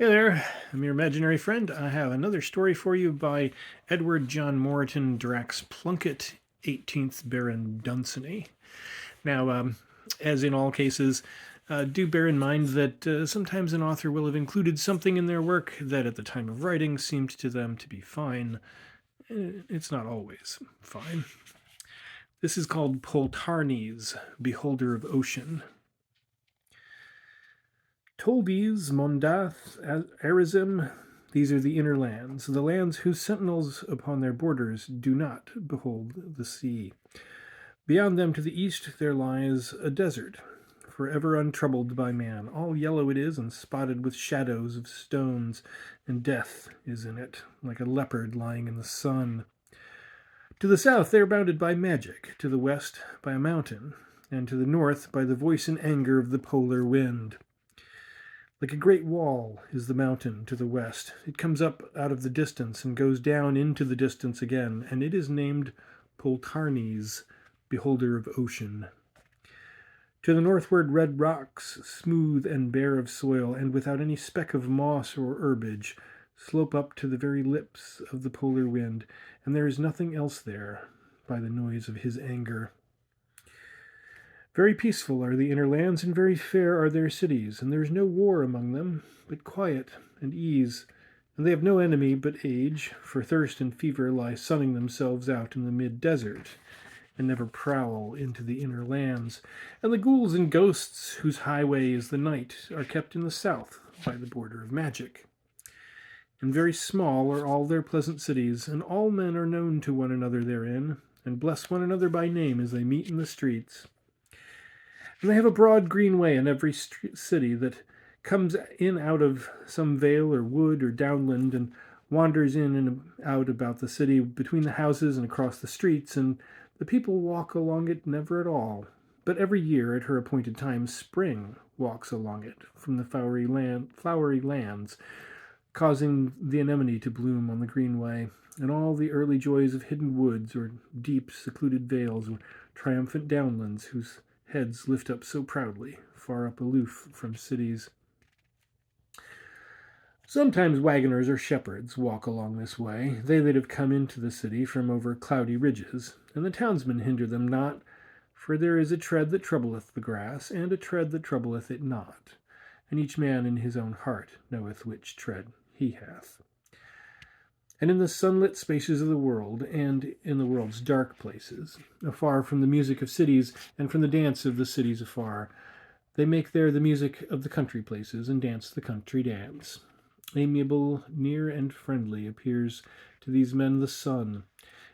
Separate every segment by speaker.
Speaker 1: Hey there, I'm your imaginary friend. I have another story for you by Edward John Moreton Drax Plunkett, 18th Baron Dunsany. Now, as in all cases, do bear in mind that sometimes an author will have included something in their work that at the time of writing seemed to them to be fine. It's not always fine. This is called Poltarnees, Beholder of Ocean. Toldes, Mondath, Arizim, these are the inner lands, the lands whose sentinels upon their borders do not behold the sea. Beyond them to the east there lies a desert, forever untroubled by man. All yellow it is and spotted with shadows of stones, and death is in it, like a leopard lying in the sun. To the south they are bounded by magic, to the west by a mountain, and to the north by the voice and anger of the polar wind. Like a great wall is the mountain to the west. It comes up out of the distance and goes down into the distance again, and it is named Poltarnees, Beholder of Ocean. To the northward, red rocks, smooth and bare of soil, and without any speck of moss or herbage, slope up to the very lips of the polar wind, and there is nothing else there by the noise of his anger. Very peaceful are the inner lands, and very fair are their cities, and there is no war among them, but quiet and ease, and they have no enemy but age, for thirst and fever lie sunning themselves out in the mid-desert, and never prowl into the inner lands, and the ghouls and ghosts whose highway is the night are kept in the south by the border of magic. And very small are all their pleasant cities, and all men are known to one another therein, and bless one another by name as they meet in the streets. And they have a broad green way in every city that comes in out of some vale or wood or downland and wanders in and out about the city between the houses and across the streets, and the people walk along it never at all. But every year at her appointed time, spring walks along it from the flowery lands, causing the anemone to bloom on the greenway, and all the early joys of hidden woods or deep secluded vales or triumphant downlands whose heads lift up so proudly, far up aloof from cities. Sometimes wagoners or shepherds walk along this way, they that have come into the city from over cloudy ridges, and the townsmen hinder them not, for there is a tread that troubleth the grass, and a tread that troubleth it not, and each man in his own heart knoweth which tread he hath. And in the sunlit spaces of the world, and in the world's dark places, afar from the music of cities, and from the dance of the cities afar, they make there the music of the country places, and dance the country dance. Amiable, near, and friendly appears to these men the sun,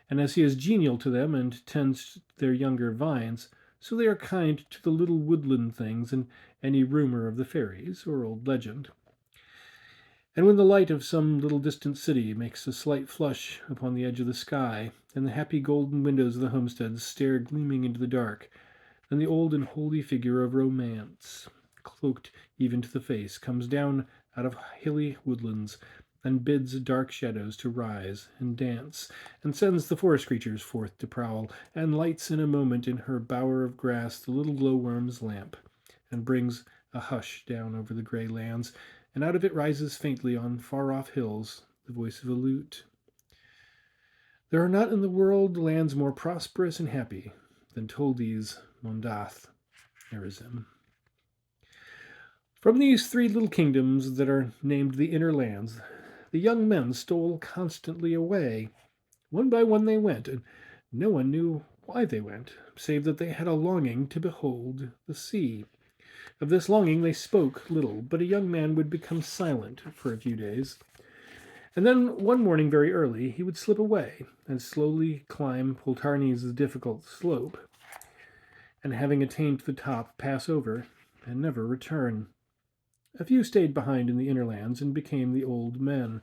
Speaker 1: and as he is genial to them and tends their younger vines, so they are kind to the little woodland things and any rumor of the fairies or old legend. And when the light of some little distant city makes a slight flush upon the edge of the sky, and the happy golden windows of the homesteads stare gleaming into the dark, then the old and holy figure of romance, cloaked even to the face, comes down out of hilly woodlands, and bids dark shadows to rise and dance, and sends the forest creatures forth to prowl, and lights in a moment in her bower of grass the little glowworm's lamp, and brings a hush down over the grey lands, and out of it rises faintly on far-off hills the voice of a lute. There are not in the world lands more prosperous and happy than Toldes, Mondath, Arizim. From these three little kingdoms that are named the inner lands, the young men stole constantly away. One by one they went, and no one knew why they went, save that they had a longing to behold the sea. Of this longing they spoke little, but a young man would become silent for a few days. And then one morning very early he would slip away and slowly climb Poltarnees' difficult slope, and having attained the top, pass over and never return. A few stayed behind in the inner lands and became the old men,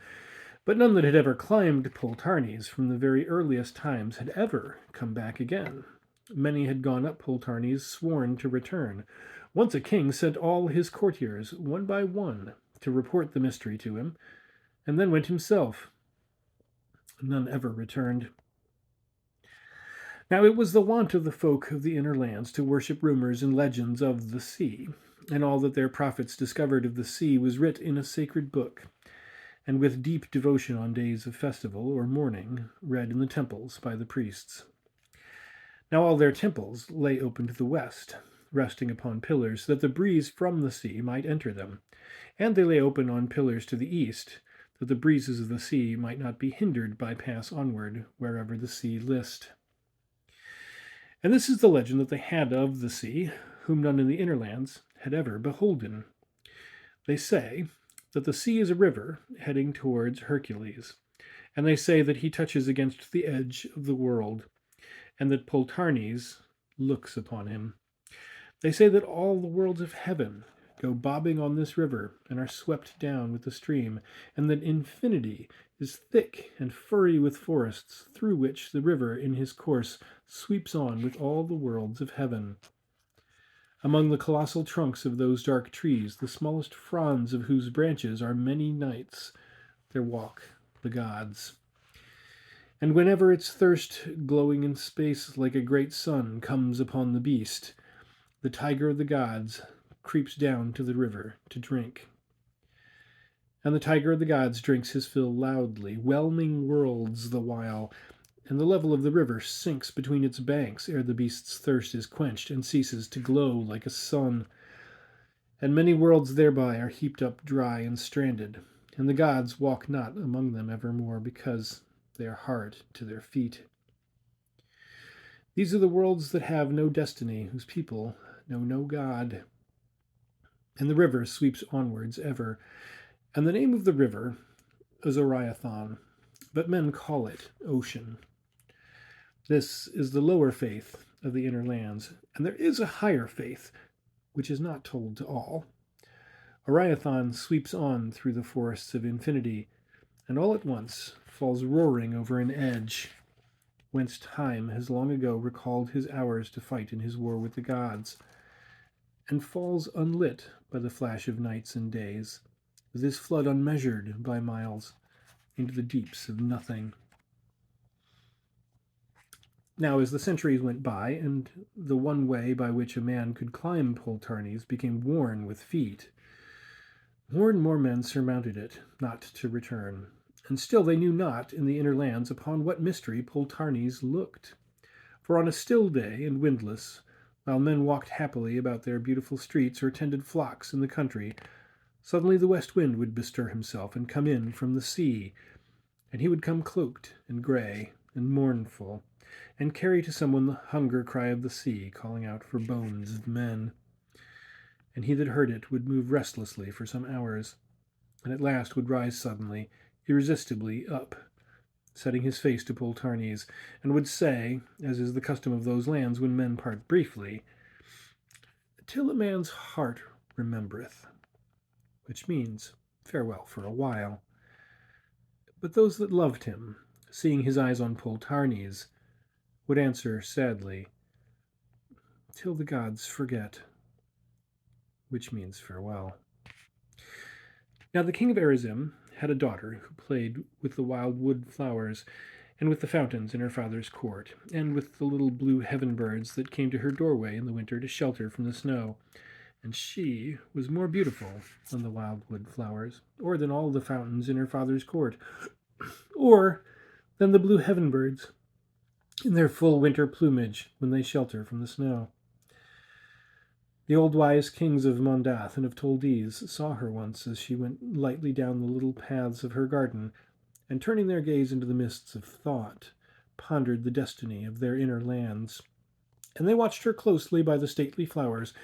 Speaker 1: but none that had ever climbed Poltarnees from the very earliest times had ever come back again. Many had gone up Poltarnees, sworn to return. Once a king sent all his courtiers, one by one, to report the mystery to him, and then went himself. None ever returned. Now it was the wont of the folk of the inner lands to worship rumors and legends of the sea, and all that their prophets discovered of the sea was writ in a sacred book, and with deep devotion on days of festival or mourning, read in the temples by the priests. Now all their temples lay open to the west, resting upon pillars, so that the breeze from the sea might enter them, and they lay open on pillars to the east, that the breezes of the sea might not be hindered by pass onward wherever the sea list. And this is the legend that they had of the sea, whom none in the inner lands had ever beholden. They say that the sea is a river heading towards Hercules, and they say that he touches against the edge of the world, and that Poltarnees looks upon him. They say that all the worlds of heaven go bobbing on this river and are swept down with the stream, and that infinity is thick and furry with forests, through which the river in his course sweeps on with all the worlds of heaven. Among the colossal trunks of those dark trees, the smallest fronds of whose branches are many nights, there walk the gods. And whenever its thirst, glowing in space like a great sun, comes upon the beast, the tiger of the gods creeps down to the river to drink. And the tiger of the gods drinks his fill loudly, whelming worlds the while, and the level of the river sinks between its banks ere the beast's thirst is quenched and ceases to glow like a sun. And many worlds thereby are heaped up dry and stranded, and the gods walk not among them evermore, because they are hard to their feet. These are the worlds that have no destiny, whose people know no God. And the river sweeps onwards ever, and the name of the river is Oriental, but men call it ocean. This is the lower faith of the inner lands, and there is a higher faith, which is not told to all. Oriental sweeps on through the forests of infinity, and all at once falls roaring over an edge, whence time has long ago recalled his hours to fight in his war with the gods, and falls unlit by the flash of nights and days, with his flood unmeasured by miles, into the deeps of nothing. Now, as the centuries went by, and the one way by which a man could climb Poltarnees became worn with feet, more and more men surmounted it, not to return. And still they knew not in the inner lands upon what mystery Poltarnees looked. For on a still day and windless, while men walked happily about their beautiful streets or tended flocks in the country, suddenly the west wind would bestir himself and come in from the sea, and he would come cloaked and grey and mournful, and carry to someone the hunger cry of the sea, calling out for bones of men. And he that heard it would move restlessly for some hours, and at last would rise suddenly, irresistibly up, setting his face to Poltarnees, and would say, as is the custom of those lands when men part briefly, "Till a man's heart remembereth," which means farewell for a while. But those that loved him, seeing his eyes on Poltarnees, would answer sadly, "Till the gods forget," which means farewell. Now the king of Arizim had a daughter who played with the wild wood flowers, and with the fountains in her father's court, and with the little blue heaven birds that came to her doorway in the winter to shelter from the snow. And she was more beautiful than the wild wood flowers, or than all the fountains in her father's court, or than the blue heaven birds in their full winter plumage when they shelter from the snow. The old wise kings of Mondath and of Toldees saw her once as she went lightly down the little paths of her garden, and turning their gaze into the mists of thought, pondered the destiny of their inner lands. And they watched her closely by the stately flowers,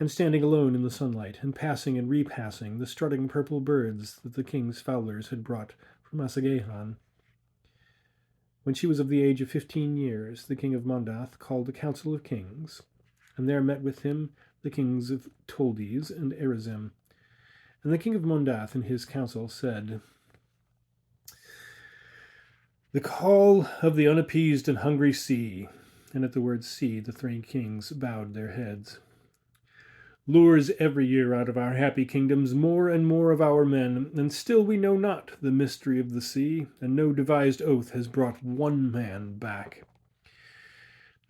Speaker 1: and standing alone in the sunlight, and passing and repassing the strutting purple birds that the king's fowlers had brought from Asagahan. When she was of the age of 15 years, the king of Mondath called a council of kings, and there met with him the kings of Toldees and Arizim. And the king of Mondath in his council said, "The call of the unappeased and hungry sea," and at the word sea the three kings bowed their heads, "lures every year out of our happy kingdoms more and more of our men, and still we know not the mystery of the sea, and no devised oath has brought one man back.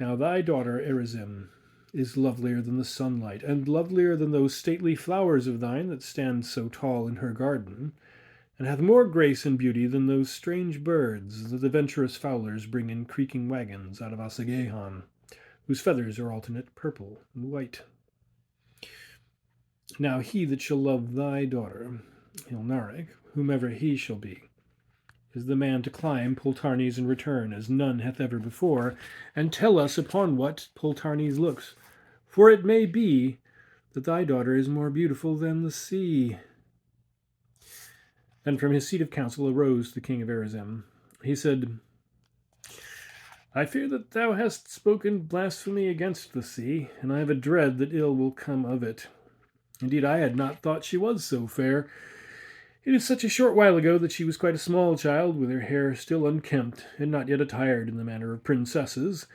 Speaker 1: Now thy daughter Arizim is lovelier than the sunlight, and lovelier than those stately flowers of thine that stand so tall in her garden, and hath more grace and beauty than those strange birds that the venturous fowlers bring in creaking wagons out of Asagehan, whose feathers are alternate purple and white. Now he that shall love thy daughter, Hilnaric, whomever he shall be, is the man to climb Poltarnees and return, as none hath ever before, and tell us upon what Poltarnees looks. For it may be that thy daughter is more beautiful than the sea. Then from his seat of council arose the king of Arizim. He said, I fear that thou hast spoken blasphemy against the sea, and I have a dread that ill will come of it. Indeed, I had not thought she was so fair. It is such a short while ago that she was quite a small child, with her hair still unkempt, and not yet attired in the manner of princesses,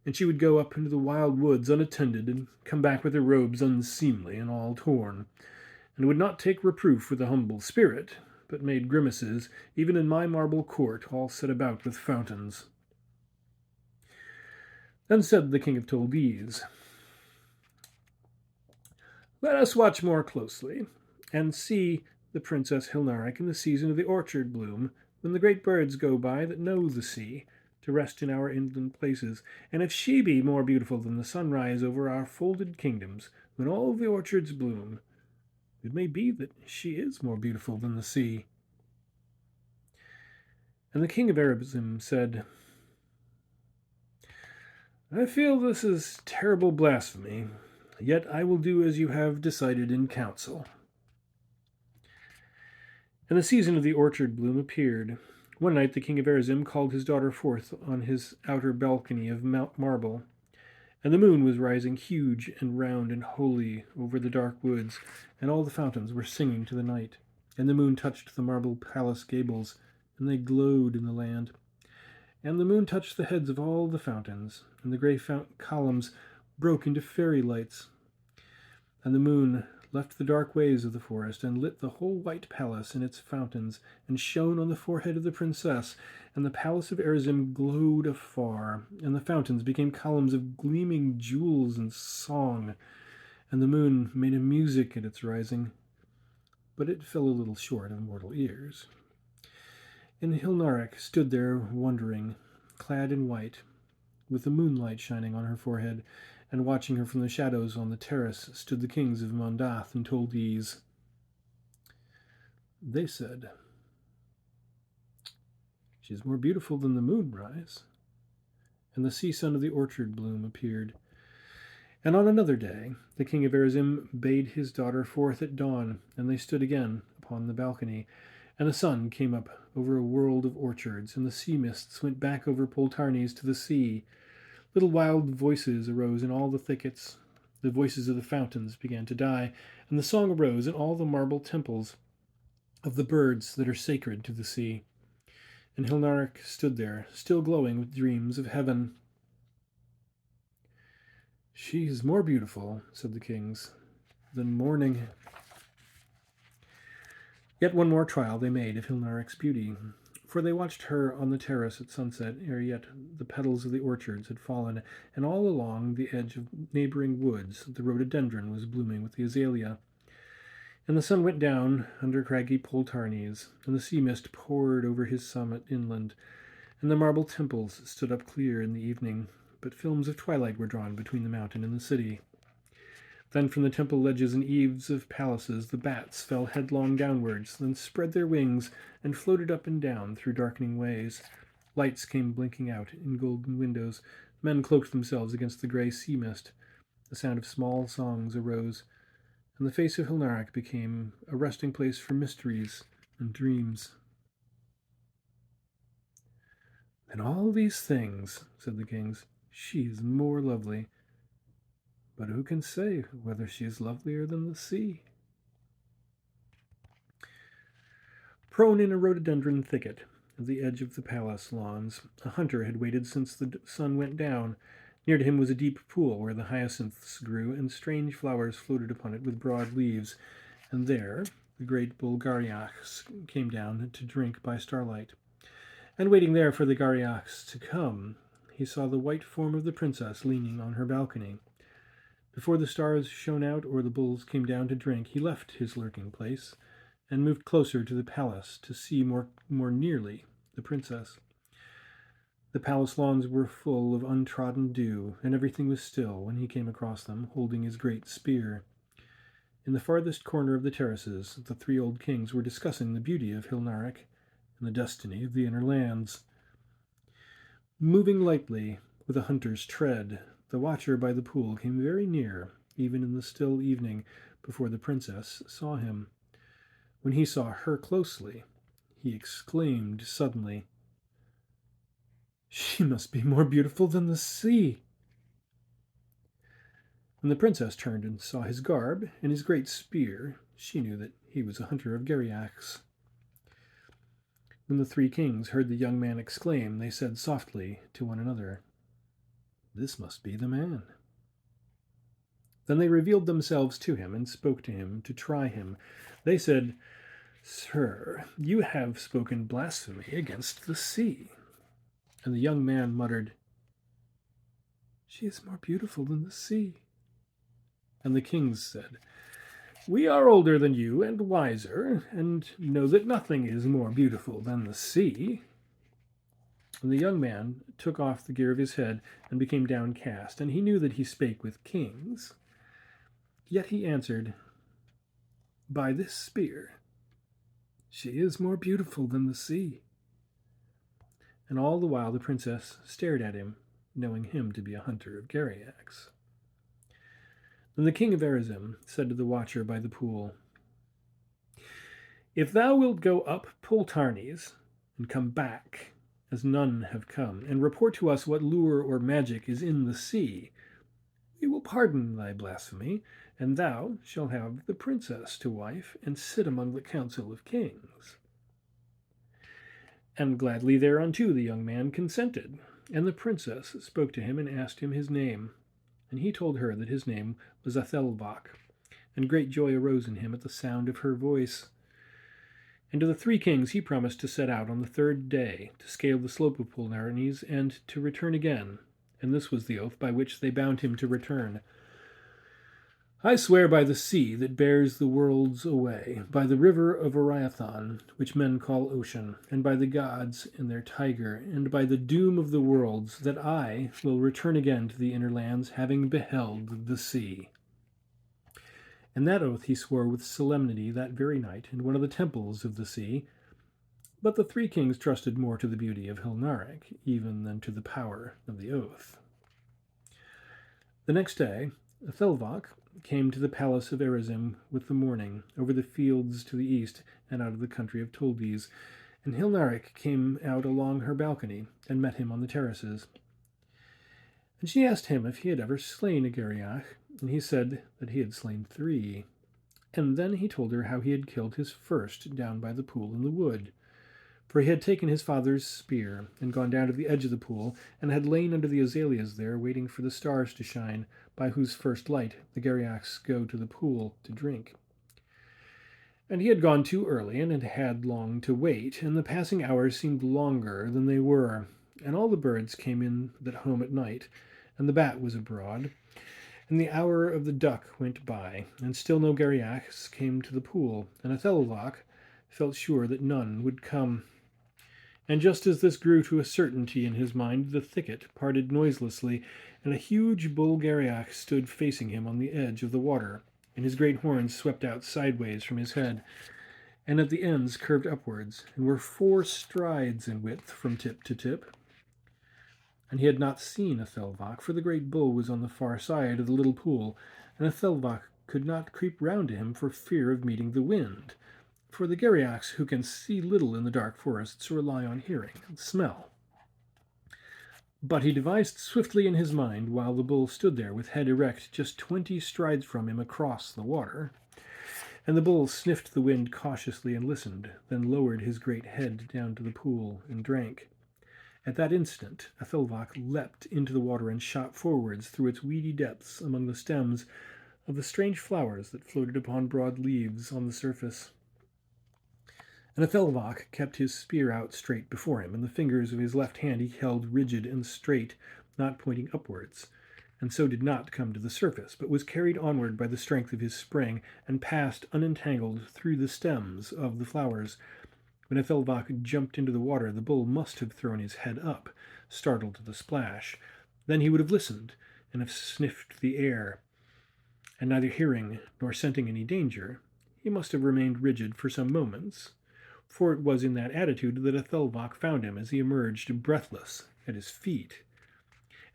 Speaker 1: and she would go up into the wild woods unattended, and come back with her robes unseemly and all torn, and would not take reproof with a humble spirit, but made grimaces, even in my marble court, all set about with fountains. Then said the king of Toldees, Let us watch more closely, and see the Princess Hilnaric in the season of the orchard bloom, when the great birds go by that know the sea, to rest in our inland places, and if she be more beautiful than the sunrise over our folded kingdoms, when all the orchards bloom, it may be that she is more beautiful than the sea. And the king of Arizim said, I feel this is terrible blasphemy, yet I will do as you have decided in council. And the season of the orchard bloom appeared. One night the king of Arizim called his daughter forth on his outer balcony of marble, and the moon was rising huge and round and holy over the dark woods, and all the fountains were singing to the night. And the moon touched the marble palace gables, and they glowed in the land. And the moon touched the heads of all the fountains, and the grey columns broke into fairy lights. And the moon left the dark ways of the forest, and lit the whole white palace and its fountains, and shone on the forehead of the princess, and the palace of Arizim glowed afar, and the fountains became columns of gleaming jewels and song, and the moon made a music at its rising, but it fell a little short of mortal ears. And Hilnaric stood there wondering, clad in white, with the moonlight shining on her forehead, and watching her from the shadows on the terrace stood the kings of Mondath and Toldees. They said, She is more beautiful than the moonrise. And the sea sun of the orchard bloom appeared. And on another day the king of Arizim bade his daughter forth at dawn, and they stood again upon the balcony. And the sun came up over a world of orchards, and the sea mists went back over Poltarnees to the sea. Little wild voices arose in all the thickets. The voices of the fountains began to die, and the song arose in all the marble temples of the birds that are sacred to the sea. And Hilnaric stood there, still glowing with dreams of heaven. She is more beautiful, said the kings, than morning. Yet one more trial they made of Hilnaric's beauty, for they watched her on the terrace at sunset, ere yet the petals of the orchards had fallen, and all along the edge of neighboring woods the rhododendron was blooming with the azalea. And the sun went down under craggy Poltarnees, and the sea mist poured over his summit inland, and the marble temples stood up clear in the evening, but films of twilight were drawn between the mountain and the city. Then from the temple ledges and eaves of palaces the bats fell headlong downwards, then spread their wings and floated up and down through darkening ways. Lights came blinking out in golden windows. Men cloaked themselves against the grey sea mist. The sound of small songs arose, and the face of Hilnaric became a resting place for mysteries and dreams. "In all these things," said the kings, "she is more lovely. But who can say whether she is lovelier than the sea?" Prone in a rhododendron thicket at the edge of the palace lawns, a hunter had waited since the sun went down. Near to him was a deep pool where the hyacinths grew, and strange flowers floated upon it with broad leaves. And there the great bull Gariachs came down to drink by starlight. And waiting there for the Gariachs to come, he saw the white form of the princess leaning on her balcony. Before the stars shone out or the bulls came down to drink, he left his lurking place and moved closer to the palace to see more nearly the princess. The palace lawns were full of untrodden dew, and everything was still when he came across them, holding his great spear. In the farthest corner of the terraces, the three old kings were discussing the beauty of Hilnarek and the destiny of the inner lands. Moving lightly, with a hunter's tread, the watcher by the pool came very near, even in the still evening, before the princess saw him. When he saw her closely, he exclaimed suddenly, "She must be more beautiful than the sea." When the princess turned and saw his garb and his great spear, she knew that he was a hunter of Geriacs. When the three kings heard the young man exclaim, they said softly to one another, "This must be the man." Then they revealed themselves to him and spoke to him to try him. They said, "Sir, you have spoken blasphemy against the sea." And the young man muttered, "She is more beautiful than the sea." And the kings said, "We are older than you and wiser, and know that nothing is more beautiful than the sea." And the young man took off the gear of his head and became downcast, and he knew that he spake with kings. Yet he answered, "By this spear, she is more beautiful than the sea." And all the while the princess stared at him, knowing him to be a hunter of Geriacs. Then the king of Erizim said to the watcher by the pool, "If thou wilt go up Poltarnees and come back, as none have come, and report to us what lure or magic is in the sea, we will pardon thy blasphemy, and thou shalt have the princess to wife, and sit among the council of kings." And gladly thereunto the young man consented. And the princess spoke to him and asked him his name. And he told her that his name was Athelvach, and great joy arose in him at the sound of her voice. And to the three kings he promised to set out on the third day, to scale the slope of Poltarnees, and to return again. And this was the oath by which they bound him to return. "I swear by the sea that bears the worlds away, by the river of Oriental, which men call ocean, and by the gods and their tiger, and by the doom of the worlds, that I will return again to the inner lands, having beheld the sea." And that oath he swore with solemnity that very night in one of the temples of the sea. But the three kings trusted more to the beauty of Hilnarek, even than to the power of the oath. The next day, Athelvach came to the palace of Erizim with the morning, over the fields to the east and out of the country of Toldes, and Hilnarek came out along her balcony and met him on the terraces. And she asked him if he had ever slain a Geriach, and he said that he had slain 3. And then he told her how he had killed his first down by the pool in the wood. For he had taken his father's spear and gone down to the edge of the pool, and had lain under the azaleas there, waiting for the stars to shine, by whose first light the Geriachs go to the pool to drink. And he had gone too early, and had had long to wait, and the passing hours seemed longer than they were, and all the birds came in that home at night, and the bat was abroad, and the hour of the duck went by, and still no Geriachs came to the pool, and Athelvach felt sure that none would come. And just as this grew to a certainty in his mind, the thicket parted noiselessly, and a huge bull Geriach stood facing him on the edge of the water, and his great horns swept out sideways from his head, and at the ends curved upwards, and were 4 strides in width from tip to tip. And he had not seen Athelvach, for the great bull was on the far side of the little pool, and Athelvach could not creep round to him for fear of meeting the wind. For the Geriachs, who can see little in the dark forests, rely on hearing and smell. But he devised swiftly in his mind, while the bull stood there with head erect, just 20 strides from him across the water. And the bull sniffed the wind cautiously and listened, then lowered his great head down to the pool and drank. At that instant, Athelvach leapt into the water and shot forwards through its weedy depths among the stems of the strange flowers that floated upon broad leaves on the surface. And Athelvach kept his spear out straight before him, and the fingers of his left hand he held rigid and straight, not pointing upwards, and so did not come to the surface, but was carried onward by the strength of his spring, and passed unentangled through the stems of the flowers. When Ethelbach jumped into the water, the bull must have thrown his head up, startled at the splash. Then he would have listened, and have sniffed the air, and neither hearing nor scenting any danger, he must have remained rigid for some moments, for it was in that attitude that Ethelbach found him as he emerged breathless at his feet.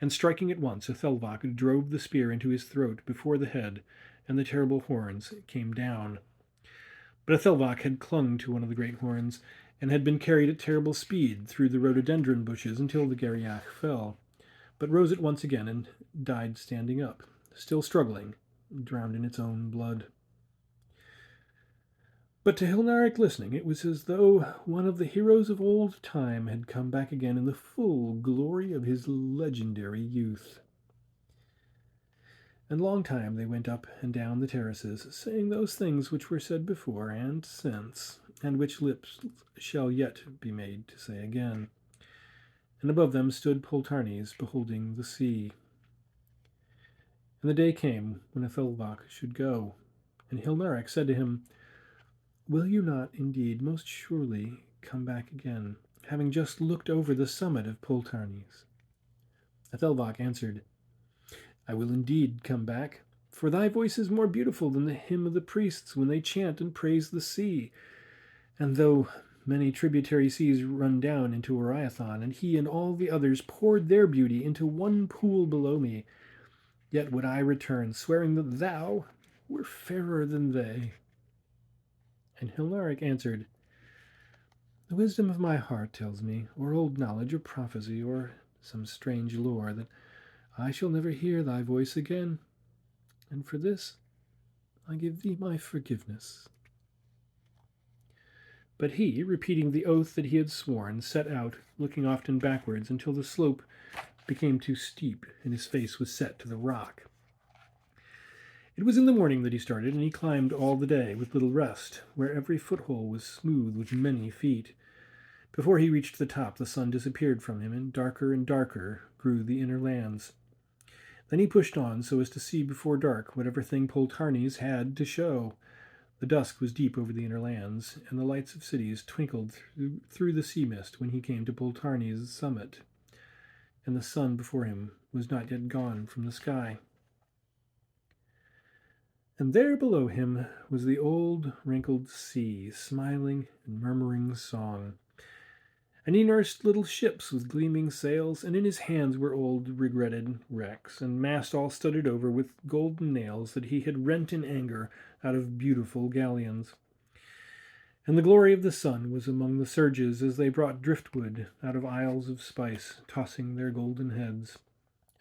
Speaker 1: And striking at once, Ethelbach drove the spear into his throat before the head, and the terrible horns came down. But Ethelbach had clung to one of the great horns, and had been carried at terrible speed through the rhododendron bushes until the Garriach fell, but rose at once again and died standing up, still struggling, drowned in its own blood. But to Hilnaric listening, it was as though one of the heroes of old time had come back again in the full glory of his legendary youth. And long time they went up and down the terraces, saying those things which were said before and since, and which lips shall yet be made to say again. And above them stood Poltarnees, beholding the sea. And the day came when Ethelbach should go, and Hilnaric said to him, "Will you not, indeed, most surely come back again, having just looked over the summit of Poltarnees?" Ethelbach answered, "I will indeed come back, for thy voice is more beautiful than the hymn of the priests when they chant and praise the sea. And though many tributary seas run down into Oriental, and he and all the others poured their beauty into one pool below me, yet would I return, swearing that thou were fairer than they." And Hilnaric answered, "The wisdom of my heart tells me, or old knowledge, or prophecy, or some strange lore, that I shall never hear thy voice again, and for this I give thee my forgiveness." But he, repeating the oath that he had sworn, set out, looking often backwards until the slope became too steep and his face was set to the rock. It was in the morning that he started, and he climbed all the day with little rest, where every foothold was smooth with many feet. Before he reached the top, the sun disappeared from him, and darker grew the inner lands. Then he pushed on so as to see before dark whatever thing Poltarnees had to show. The dusk was deep over the inner lands, and the lights of cities twinkled through the sea mist when he came to Poltarnees' summit, and the sun before him was not yet gone from the sky. And there below him was the old wrinkled sea, smiling and murmuring song. And he nursed little ships with gleaming sails, and in his hands were old regretted wrecks, and masts all studded over with golden nails that he had rent in anger out of beautiful galleons. And the glory of the sun was among the surges as they brought driftwood out of isles of spice, tossing their golden heads.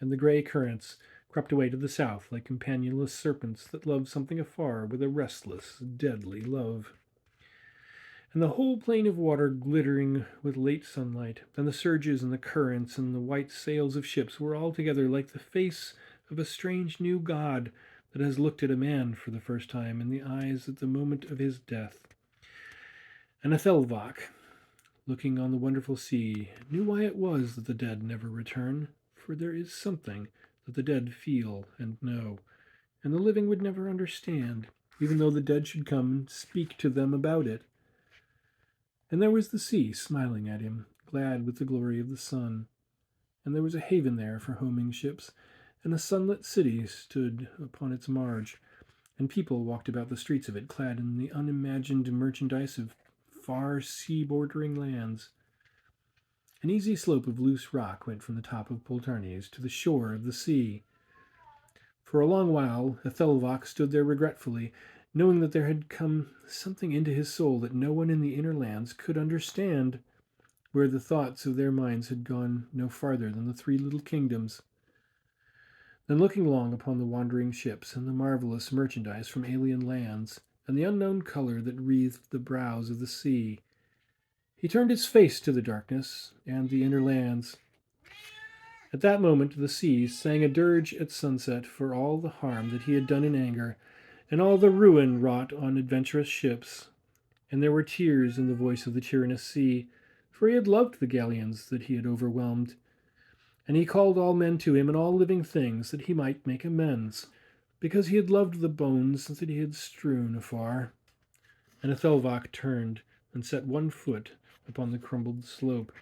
Speaker 1: And the grey currents crept away to the south like companionless serpents that love something afar with a restless, deadly love. And the whole plain of water glittering with late sunlight, and the surges and the currents and the white sails of ships were altogether like the face of a strange new god that has looked at a man for the first time in the eyes at the moment of his death. And Ethelbach, looking on the wonderful sea, knew why it was that the dead never return, for there is something that the dead feel and know, and the living would never understand, even though the dead should come and speak to them about it. And there was the sea smiling at him, glad with the glory of the sun, and there was a haven there for homing ships, and a sunlit city stood upon its marge, and people walked about the streets of it clad in the unimagined merchandise of far sea-bordering lands. An easy slope of loose rock went from the top of Poltarnees to the shore of the sea. For a long while Ethelbach stood there regretfully, knowing that there had come something into his soul that no one in the inner lands could understand, where the thoughts of their minds had gone no farther than the three little kingdoms. Then looking long upon the wandering ships and the marvelous merchandise from alien lands, and the unknown color that wreathed the brows of the sea, he turned his face to the darkness and the inner lands. At that moment the sea sang a dirge at sunset for all the harm that he had done in anger, and all the ruin wrought on adventurous ships. And there were tears in the voice of the tyrannous sea, for he had loved the galleons that he had overwhelmed. And he called all men to him and all living things, that he might make amends, because he had loved the bones that he had strewn afar. And Ethelvach turned and set one foot upon the crumbled slope,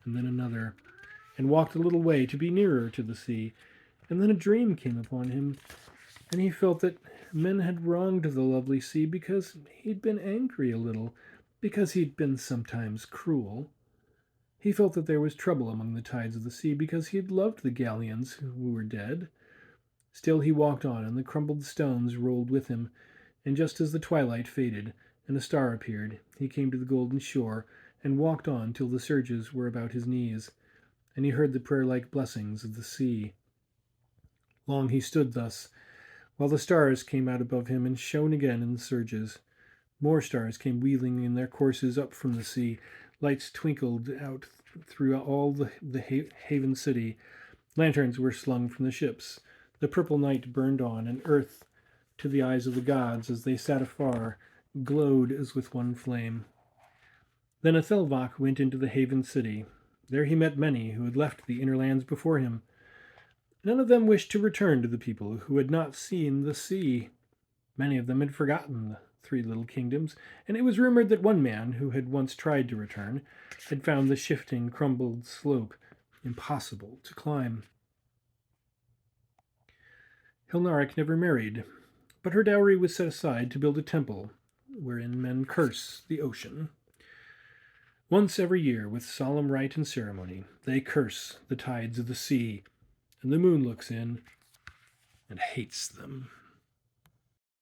Speaker 1: and then another, and walked a little way to be nearer to the sea. And then a dream came upon him, and he felt that men had wronged the lovely sea because he'd been angry a little, because he'd been sometimes cruel. He felt that there was trouble among the tides of the sea because he had loved the galleons who were dead. Still he walked on, and the crumbled stones rolled with him, and just as the twilight faded and a star appeared, he came to the golden shore and walked on till the surges were about his knees, and he heard the prayer-like blessings of the sea. Long he stood thus, while the stars came out above him and shone again in the surges. More stars came wheeling in their courses up from the sea. Lights twinkled out through all the haven city. Lanterns were slung from the ships. The purple night burned on, and earth, to the eyes of the gods as they sat afar, glowed as with one flame. Then Ethelvach went into the haven city. There he met many who had left the inner lands before him. None of them wished to return to the people who had not seen the sea. Many of them had forgotten the three little kingdoms, and it was rumored that one man, who had once tried to return, had found the shifting, crumbled slope impossible to climb. Hilnaric never married, but her dowry was set aside to build a temple wherein men curse the ocean. Once every year, with solemn rite and ceremony, they curse the tides of the sea, and the moon looks in and hates them.